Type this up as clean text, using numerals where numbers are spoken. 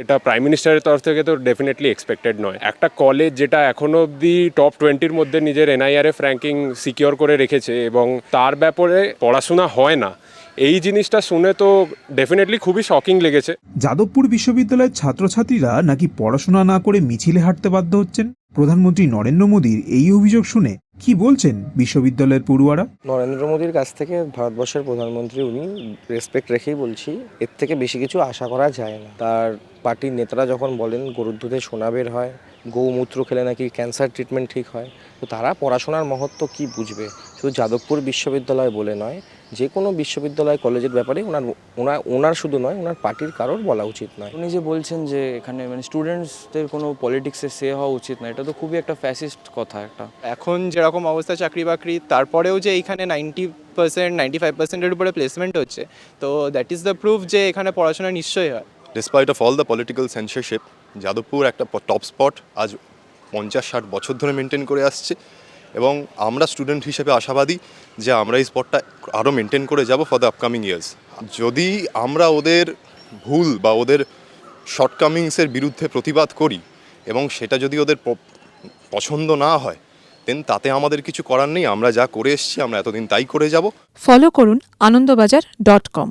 এটা প্রাইম মিনিস্টারের তরফ থেকে তো ডেফিনেটলি এক্সপেক্টেড নয়। একটা কলেজ যেটা এখনো অবধি টপ 20-র মধ্যে নিজের NIRF র্যাঙ্কিং সিকিওর করে রেখেছে এবং তার ব্যাপারে পড়াশোনা হয় না, এই জিনিসটা শুনে তো ডেফিনেটলি খুবই শকিং লেগেছে। যাদবপুর বিশ্ববিদ্যালয়ের ছাত্রছাত্রীরা নাকি পড়াশোনা না করে মিছিলে হাঁটতে বাধ্য হচ্ছেন। প্রধানমন্ত্রী নরেন্দ্র মোদীর এই অভিযোগ শুনে কি বলছেন বিশ্ববিদ্যালয়ের পড়ুয়ারা? নরেন্দ্র মোদীর কাছ থেকে ভারতবর্ষের প্রধানমন্ত্রী উনি রেসপেক্ট রেখেই বলছি, এর থেকে বেশি কিছু আশা করা যায় না। তার পার্টির নেতারা যখন বলেন গরুর দুধে সোনা বের হয়, গৌমূত্র খেলে নাকি ক্যান্সার ট্রিটমেন্ট ঠিক হয়, তো তারা পড়াশোনার মহত্ব কি বুঝবে? শুধু যাদবপুর বিশ্ববিদ্যালয় বলে নয়, যে কোনো বিশ্ববিদ্যালয় কলেজের ব্যাপারে ওনার শুধু নয়, ওনার পার্টির কারোর বলা উচিত নয়। উনি যে বলছেন যে এখানে মানে স্টুডেন্টসদের কোনো পলিটিক্সে সে হওয়া উচিত না, এটা তো খুবই একটা ফ্যাসিস্ট কথা একটা। এখন যেরকম অবস্থা চাকরি বাকরি, তারপরেও যে এইখানে 90% 95%-এর উপরে প্লেসমেন্ট হচ্ছে, তো দ্যাট ইজ দ্য প্রুফ যে এখানে পড়াশোনা নিশ্চয়ই হয়। Despite of all the political censorship, Jadavpur একটা টপ স্পট আজ 50-60 বছর ধরে মেনটেন করে আসছে এবং আমরা স্টুডেন্ট হিসেবে আশাবাদী যে আমরা এই স্পটটা আরও মেনটেন করে যাব ফর দ্য আপকামিং ইয়ার্স। যদি আমরা ওদের ভুল বা ওদের শর্টকামিংসের বিরুদ্ধে প্রতিবাদ করি এবং সেটা যদি ওদের পছন্দ না হয়, দেন তাতে আমাদের কিছু করার নেই। আমরা যা করে এসেছি আমরা এতদিন তাই করে যাব। ফলো করুন আনন্দবাজার.com।